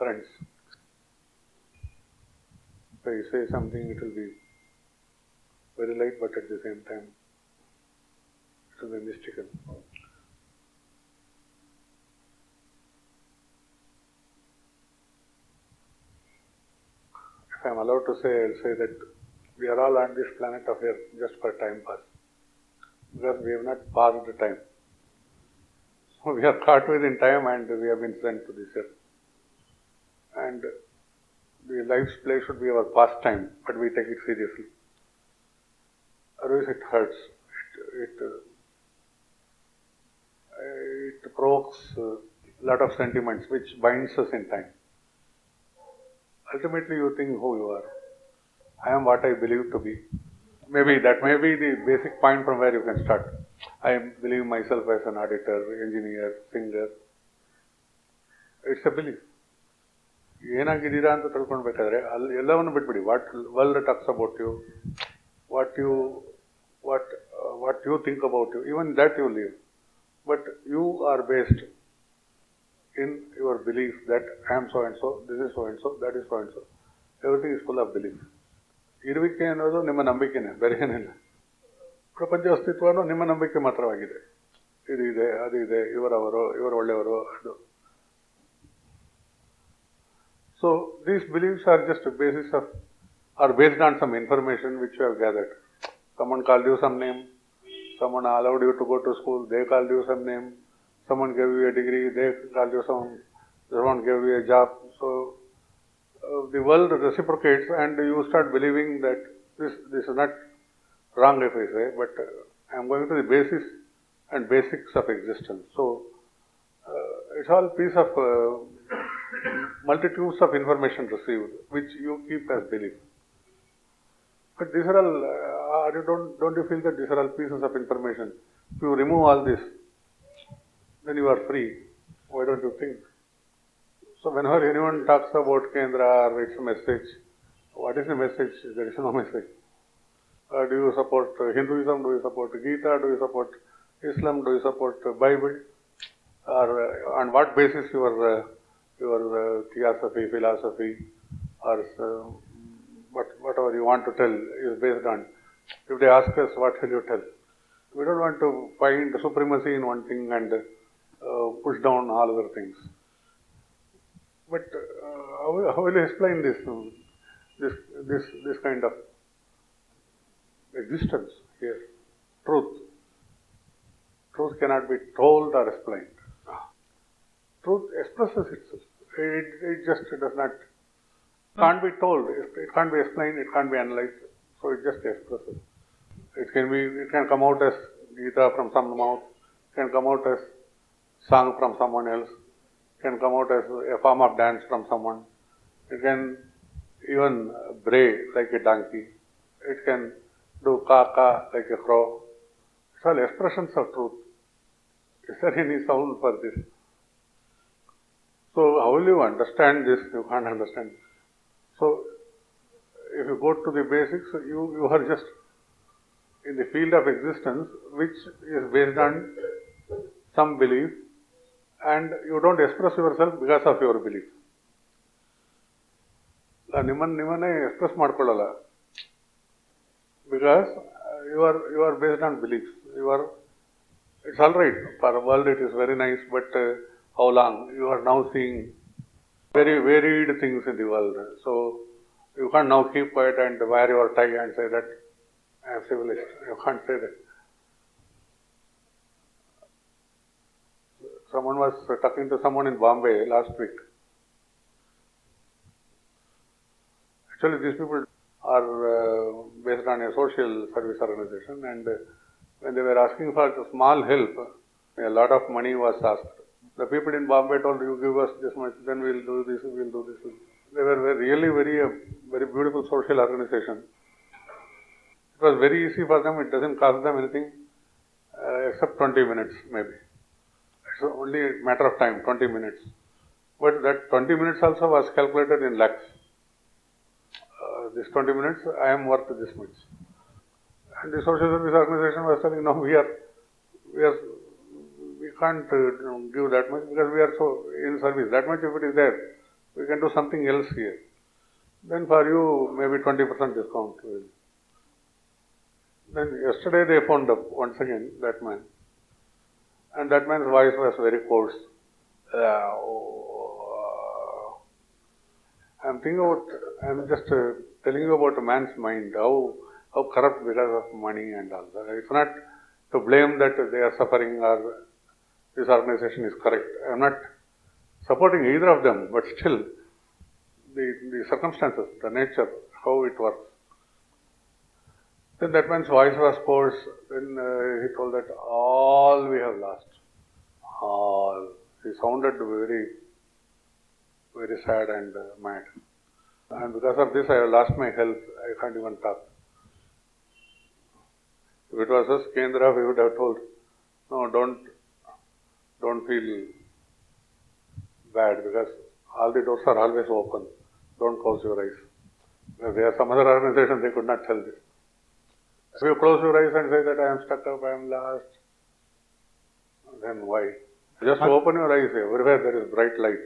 friends. If I say something, it will be very light, but at the same time, it will be mystical. If I am allowed to say, I will say that we are all on this planet of Earth just for time pass. Because we have not passed the time. So we are caught within time and we have been sent to this earth. And the life's play should be our pastime, but we take it seriously. Otherwise it hurts. It provokes a lot of sentiments which binds us in time. Ultimately you think who you are. I am what I believe to be. Maybe that may be the basic point from where you can start. I believe myself as an auditor, engineer, singer. It's a belief. ಏನಾಗಿದ್ದೀರಾ ಅಂತ ತಿಳ್ಕೊಳ್ಬೇಕಾದ್ರೆ ಅಲ್ಲಿ ಎಲ್ಲವನ್ನು ಬಿಟ್ಬಿಡಿ. What world talks about you, what you think about you, even that you leave. But you are based in your belief that I am so and so, this is so and so, that is so and so. Everything is full of belief. ಇರುವಿಕೆ ಅನ್ನೋದು ನಿಮ್ಮ ನಂಬಿಕೆನೇ, ಬೇರೆ ಏನಿಲ್ಲ. ಪ್ರಪಂಚ ಅಸ್ತಿತ್ವನೂ ನಿಮ್ಮ ನಂಬಿಕೆ ಮಾತ್ರವಾಗಿದೆ. ಇದು ಇದೆ, ಅದು ಇದೆ, ಇವರು ಒಳ್ಳೆಯವರು, ಅದು. So these beliefs are just a basis of, are based on some information which you have gathered. Someone called you some name, someone allowed you to go to school, they called you some name, someone gave you a degree, they called you someone gave you a job. So the world reciprocates and you start believing that this is not wrong if I say, but I am going to the basis and basics of existence. So it's all piece of multitudes of information received which you keep as belief. But these are all, don't you feel that these are all pieces of information? If you remove all this, then you are free. Why don't you think? So whenever anyone talks about Kendra or its message, what is the message? There is no message. Do you support Hinduism? Do you support Gita? Do you support Islam? Do you support Bible? Or on what basis your theosophy, philosophy, or whatever you want to tell is based on? If they ask us, what will you tell? We don't want to find supremacy in one thing and push down all other things. But how will you explain this kind of existence here? Truth cannot be told or explained. Truth expresses itself. It just does not, can't be told. It can't be explained. It can't be analyzed. So it just expresses. It can come out as Gita from some mouth. It can come out as song from someone else. It can come out as a form of dance from someone. It can even bray like a donkey. It can do ka like a crow. It's all expressions of truth. Is there any sound for this? So how will you understand this? You can't understand. So if you go to the basics, you are just in the field of existence which is based on some belief, and you don't express yourself because of your belief. ನಿಮ್ಮನ್ನೇ express ಮಾಡ್ಕೊಳ್ಳಲ್ಲ, because you are based on beliefs. It's all right. For the world it is very nice, but how long? You are now seeing very varied things in the world. So you can't now keep quiet and wear your tie and say that I am civilized. You can't say that. Someone was talking to someone in Bombay last week. Actually, these people are based on a social service organization, and when they were asking for small help, a lot of money was asked. The people in Bombay told, you give us this much, then we'll do this, we'll do this. They were really very beautiful social organization. It was very easy for them. It doesn't cost them anything except 20 minutes maybe. It's only a matter of time, 20 minutes. But that 20 minutes also was calculated in lakhs. This 20 minutes, I am worth this much. And the social service organization was telling, no, we can't give that much because we are so in service. That much if it is there, we can do something else here. Then for you, maybe 20% discount. Then yesterday they phoned up once again, that man. And that man's voice was very coarse. I'm just telling you about a man's mind, how corrupt because of money and all that. It's not to blame that they are suffering or this organization is correct. I'm not supporting either of them, but still, the circumstances, the nature, how it works. Then that man's voice was coarse. Then he told that all we have lost. All. He sounded very, very sad and mad. And because of this, I have lost my health. I can't even talk. If it was us, Kendra, we would have told, no, don't feel bad because all the doors are always open. Don't close your eyes. Because there are some other organizations, they could not tell this. If you close your eyes and say that I am stuck up, I am lost, then why? Just open your eyes. Everywhere there is bright light.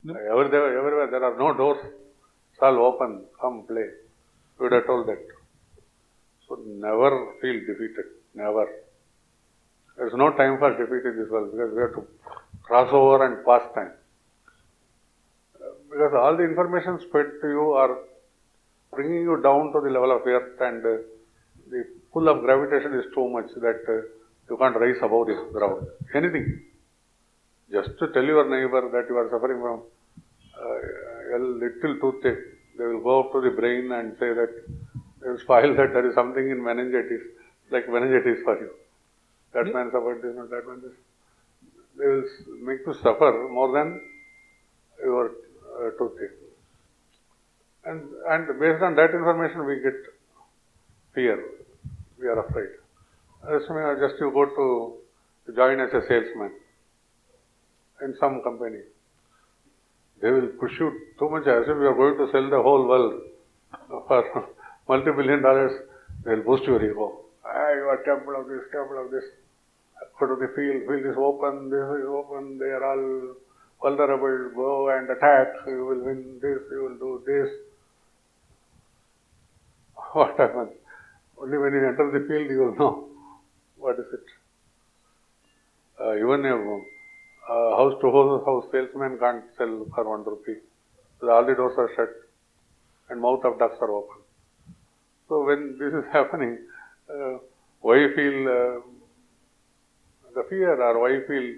Everywhere there are no doors. It's all open. Come play. You would have told that. So never feel defeated. Never. There is no time for defeat in this world because we have to cross over and pass time. Because all the information fed to you are bringing you down to the level of earth, and the pull of gravitation is too much that you can't rise above this ground. Anything. Just to tell your neighbor that you are suffering from a little toothache, they will go up to the brain and say that they will spoil that there is something in meningitis, like meningitis for you. That man suffered this, and that man this. They will make you suffer more than your toothache. And based on that information, we get fear. We are afraid. Just you go to join as a salesman in some company. They will push you too much as if you are going to sell the whole world for multi-billion dollars. They will boost your ego. You are capable of this. Go to the field is open, this is open, they are all vulnerable, go and attack, you will win this, you will do this. What happens? Only when you enter the field you will know what is it. Even a house salesman can't sell for 1 rupee. So all the doors are shut and mouth of ducks are open. So when this is happening, why feel the fear or why feel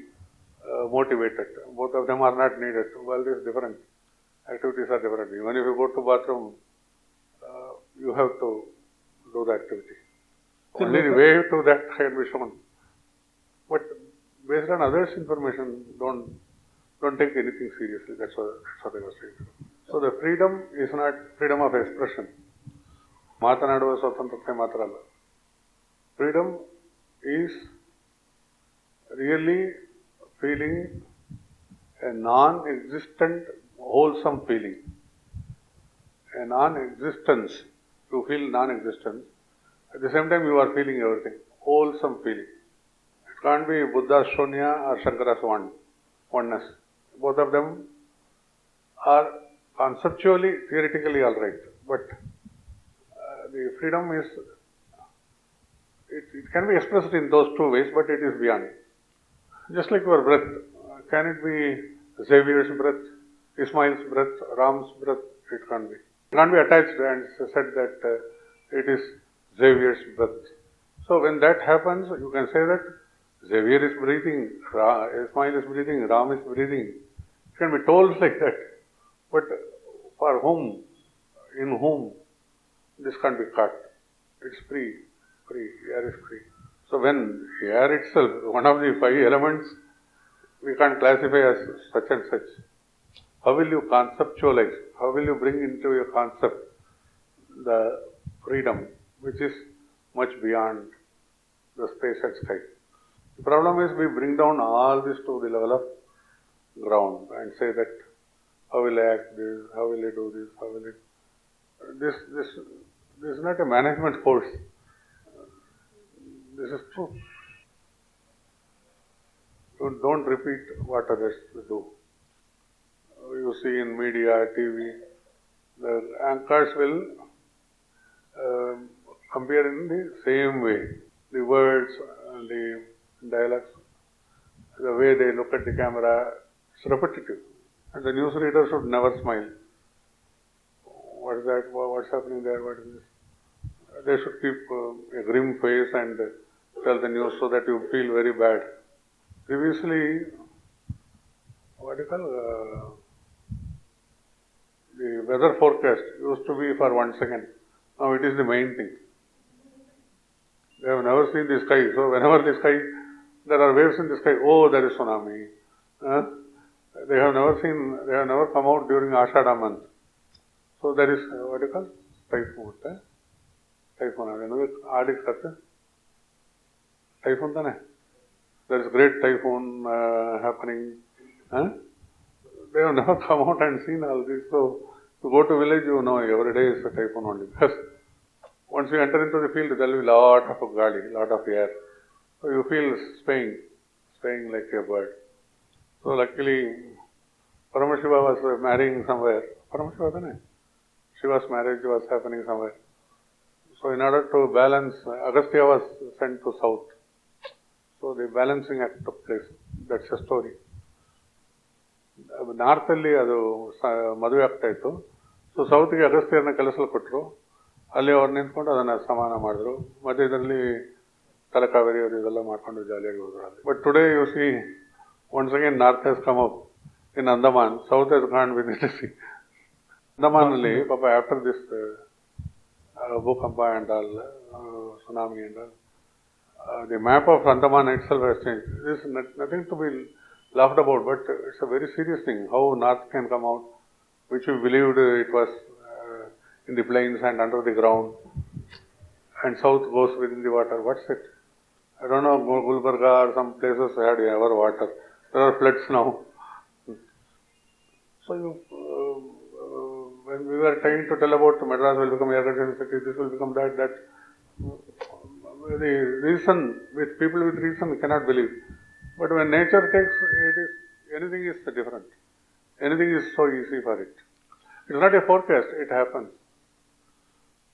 motivated? Both of them are not needed. Well, this is different. Activities are different. Even if you go to bathroom, you have to do the activity. Only the way to that can be shown. But based on others' information, don't take anything seriously. That's what I was saying. So the freedom is not freedom of expression. Matanaduva swatantrate matra alla. Freedom is really feeling a non-existent, wholesome feeling. A non-existence. You feel non-existence. At the same time, you are feeling everything. Wholesome feeling. It can't be Buddha's Shunya or Shankara's oneness. Both of them are conceptually, theoretically all right. But the freedom is, it can be expressed in those two ways, but it is beyond. Just like your breath. Can it be Xavier's breath, Ismail's breath, Ram's breath? It can't be. It can't be attached and said that it is Xavier's breath. So when that happens, you can say that Xavier is breathing, Ismail is breathing, Ram is breathing. It can be told like that. But for whom, in whom, this can't be caught. It's free, air is free. So when air itself, one of the 5 elements, we can't classify as such and such. How will you conceptualize? How will you bring into your concept the freedom which is much beyond the space and sky? The problem is we bring down all this to the level of ground and say that how will I act this, how will I do this, how will it... This is not a management course. This is true. You don't repeat what others do. you see in media, TV, the anchors will compare in the same way. The words, the dialects, the way they look at the camera, it's repetitive. And the newsreader should never smile. What is that? What's happening there? What is this? They should keep a grim face and tell the news so that you feel very bad. Previously, what do you call, the weather forecast used to be for 1 second. Now it is the main thing. They have never seen the sky. So whenever the sky, there are waves in the sky, oh, there is tsunami. They have never come out during Ashada month. So there is, what do you call, typhoon. Typhoon. Typhoon. There is great typhoon happening. They have never come out and seen all this. So to go to village, you know, every day is a typhoon only. Because once you enter into the field, there will be a lot of gali, lot of air. So you feel swaying like a bird. So luckily, Paramashiva was marrying somewhere. Paramashiva, wasn't it? Shiva's marriage was happening somewhere. So in order to balance, Agastya was sent to south. So the balancing act took place. That's a story. North alli adu maduve ಆಗ್ತಾ ಇತ್ತು. So ಸೌತ್ಗೆ ಅಗಸ್ತ್ಯರನ್ನ ಕೆಲಸಕ್ಕೆ ಕೊಟ್ಟರು. ಅಲ್ಲಿ ಅವ್ರು ನಿಂತ್ಕೊಂಡು ಅದನ್ನು ಸಮಾನ ಮಾಡಿದ್ರು. ಮಧ್ಯದಲ್ಲಿ ತಲಕಾವೇರಿ ಅವರು ಇದೆಲ್ಲ ಮಾಡ್ಕೊಂಡು ಜಾಲಿಯಾಗಿ ಹೋದ್ರು. But today U C once again north has come up in Andaman, south has gone with it. Andamanalli, Papa, after this Bhukampa and all, tsunami and all, the map of Andaman itself has changed. This is nothing to be laughed about, but it's a very serious thing. How north can come out, which we believed it was in the plains and under the ground, and south goes within the water. What's it? I don't know, Gulbarga or some places had ever water. There are floods now. So when we were trying to tell about Madras will become air conditioned city, this will become that. The reason, with people with reason cannot believe. But when nature takes, anything is different. Anything is so easy for it. It's not a forecast, it happens.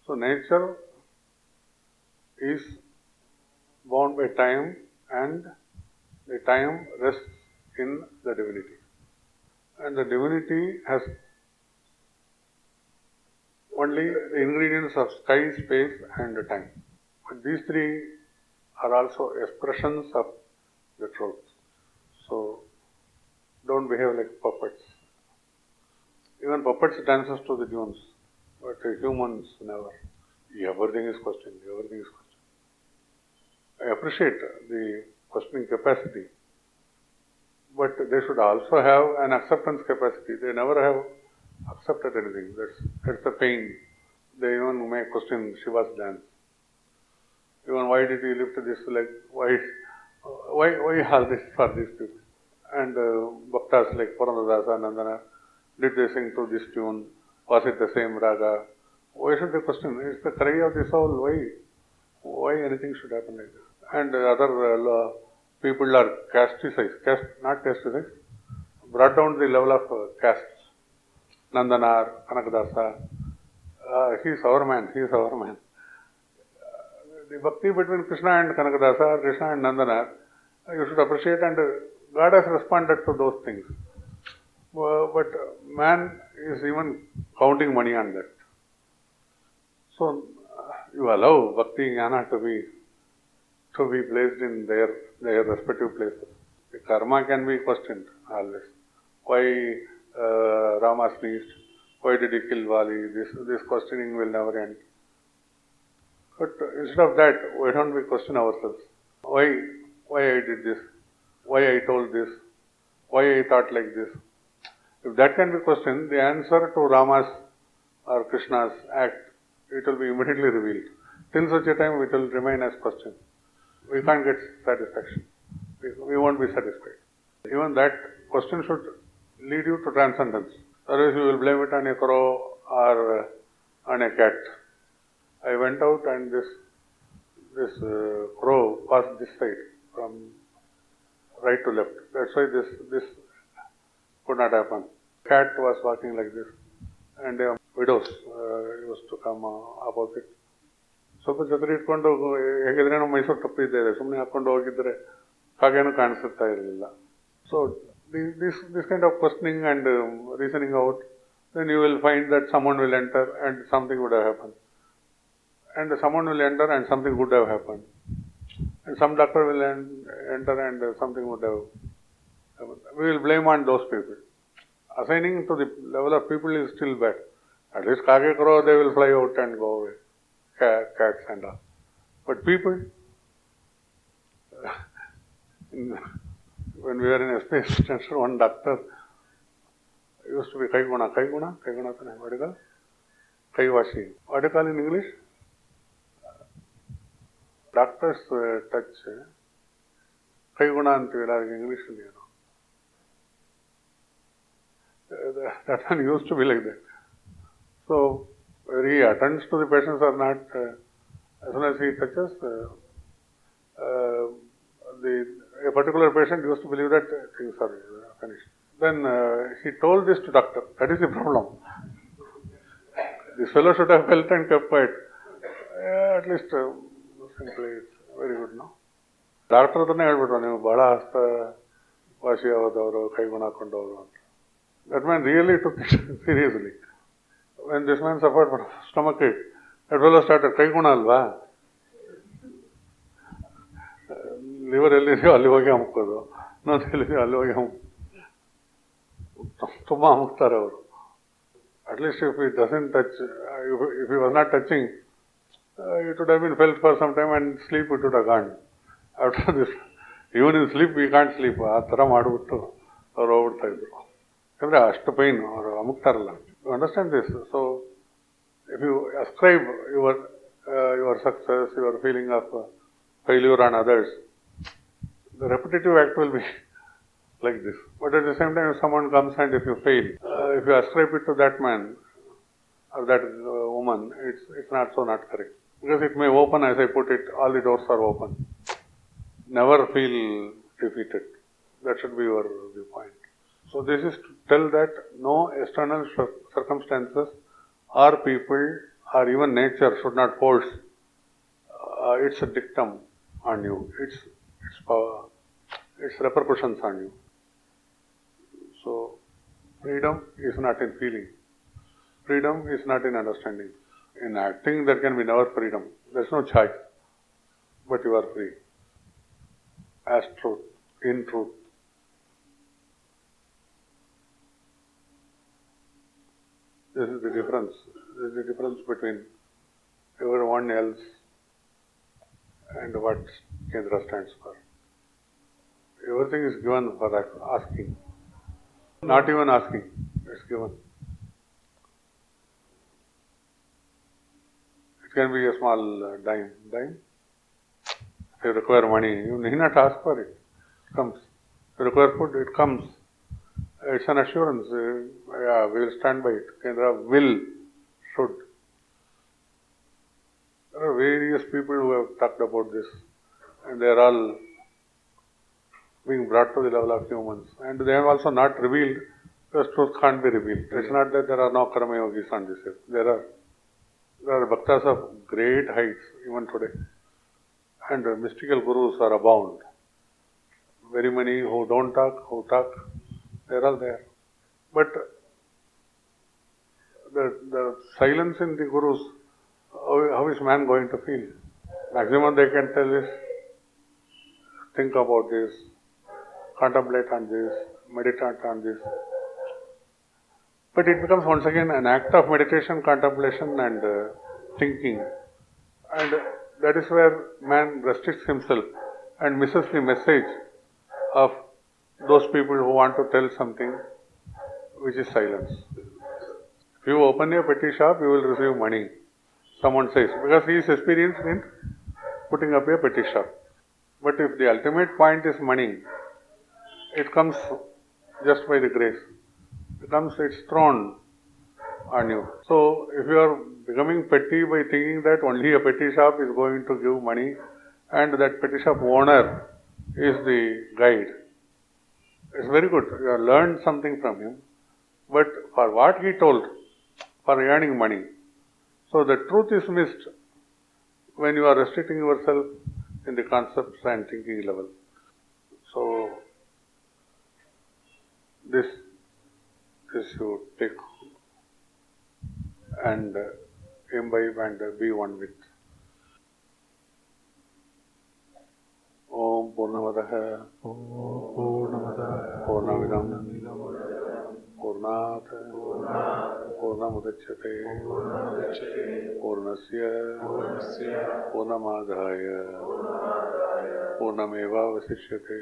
So nature is bound by time, and the time rests in the divinity. And the divinity has only the ingredients of sky, space and time. But these three are also expressions of the truth. So don't behave like puppets. Even puppets dances to the tunes, but humans never. Everything is questioned. I appreciate the questioning capacity, but they should also have an acceptance capacity. They never have accepted anything. That's the pain. They even may question Shiva's dance. Even why did he lift this leg? Why all this for these people? And bhaktas like Purandadasa, Nandana, did they sing to this tune? Was it the same raga? Why should they question? It's the cry of the soul. Why anything should happen like this? And other people are casticized, brought down the level of castes. Nandanar, Kanakadasa, he is our man. The bhakti between Krishna and Kanakadasa, Krishna and Nandanar, you should appreciate, and God has responded to those things. But man is even counting money on that. So you allow bhakti jnana to be placed in their respective places. The karma can be questioned always. Why Rama sneezed? Why did he kill Vali? This questioning will never end. But instead of that, why don't we question ourselves? Why I did this? Why I told this? Why I thought like this? If that can be questioned, the answer to Rama's or Krishna's act, it will be immediately revealed. Till such a time, it will remain as question. We can't get satisfaction. We won't be satisfied. Even that question should lead you to transcendence. Otherwise, you will blame it on a crow or on a cat. I went out and this crow passed this side from right to left. That's why this could not happen. cat was walking like this, and widows used to come opposite. ಸ್ವಲ್ಪ ಛತ್ರಿ ಇಟ್ಕೊಂಡು ಹೇಗಿದ್ರೆ ನಾವು ಮೈಸೂರು ತಪ್ಪಿದ್ದೇವೆ, ಸುಮ್ಮನೆ ಹಾಕ್ಕೊಂಡು ಹೋಗಿದ್ರೆ ಹಾಗೇನು ಕಾಣಿಸುತ್ತಾ ಇರಲಿಲ್ಲ. So this kind of questioning and reasoning out, then you will find that someone will enter and something would have happened. And someone will enter and something would have happened. And some doctor will enter and something would have happened. We will blame on those people. Assigning to the level of people is still bad. At least kage crow, they will fly out and go away. Cats and all. But people, when we were in a space station, one doctor used to be Kaiguna. What do you call? Kaiwashi. What do you call in English? Doctors touch Kaiguna antivilla in English. That one used to be like that. So, whether he attends to the patients or not, as soon as he touches, a particular patient used to believe that things are finished. Then he told this to doctor. That is the problem. This fellow should have felt and kept quiet. At least, simply, it's very good, no? Doctor ಹತ್ರನೇ ಹೇಳ್ಬಿಟ್ರು, ನೀವು ಬಹಳ ಹಸ್ತ ವಾಸಿ ಆಗೋದವರು, ಕೈಗುಣ ಹಾಕೊಂಡವರು ಅಂತ. That man really took it seriously. When this man suffered from stomachache, that fellow started, ಕೈಗುಣ ಅಲ್ವಾ, liver ಎಲ್ಲಿದೆಯೋ ಅಲ್ಲಿ ಹೋಗಿ ಅಮ್ಕೋದು, ಇನ್ನೊಂದು ಎಲ್ಲಿದೆಯೋ ಅಲ್ಲಿ ಹೋಗಿ ತುಂಬ ಅಮ್ಕ್ತಾರೆ ಅವರು. At least if he doesn't touch, if he was not touching, it would have been felt for some time and sleep it would have gone. After this, even in sleep we can't sleep. ಆ ಥರ ಮಾಡಿಬಿಟ್ಟು ಅವ್ರು ಹೋಗ್ಬಿಡ್ತಾ ಇದ್ರು. ಯಾಕಂದರೆ ಅಷ್ಟು pine ಅವರು ಅಮುಕ್ತಾರಲ್ಲ. You understand this? So, if you ascribe your success, your feeling of failure on others, the repetitive act will be like this. But at the same time, if someone comes and if you fail, if you ascribe it to that man or that woman, it's not correct. Because it may open, as I put it, all the doors are open. Never feel defeated. That should be your viewpoint. So this is to tell that no external circumstances or people or even nature should not force its dictum on you, its power, its repercussions on you. So freedom is not in feeling. Freedom is not in understanding. In acting, there can be never freedom. There is no choice. But you are free. As truth, in truth. This is the difference. This is the difference between everyone else and what Kendra stands for. Everything is given for asking. Not even asking, it's given. It can be a small dime. If you require money, you need not ask for it. It comes. If you require food, it comes. It's an assurance. We will stand by it. Kendra should. There are various people who have talked about this, and they are all being brought to the level of humans. And they have also not revealed, because truth can't be revealed. It's not that there are no karma yogis on this earth. There are bhaktas of great heights even today. And mystical gurus are abound. Very many who don't talk, who talk, they're all there. But the silence in the gurus, how is man going to feel? Maximum they can tell is, think about this, contemplate on this, meditate on this. But it becomes once again an act of meditation, contemplation and thinking. And that is where man restricts himself and misses the message of those people who want to tell something, which is silence. If you open a petty shop, you will receive money, someone says, because he is experienced in putting up a petty shop. But if the ultimate point is money, it comes just by the grace. It's thrown on you. So, if you are becoming petty by thinking that only a petty shop is going to give money and that petty shop owner is the guide, it's very good. You have learned something from him, but for what he told, for earning money. So the truth is missed when you are restricting yourself in the concepts and thinking level. So this you take and imbibe and be one with. Om Purnamadaha Purnamidam Purnat Purnamudachyate Purnasya Purnamadhaya Purnamevavasishyate.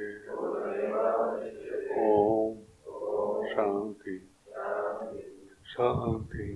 Om Shanti Shanti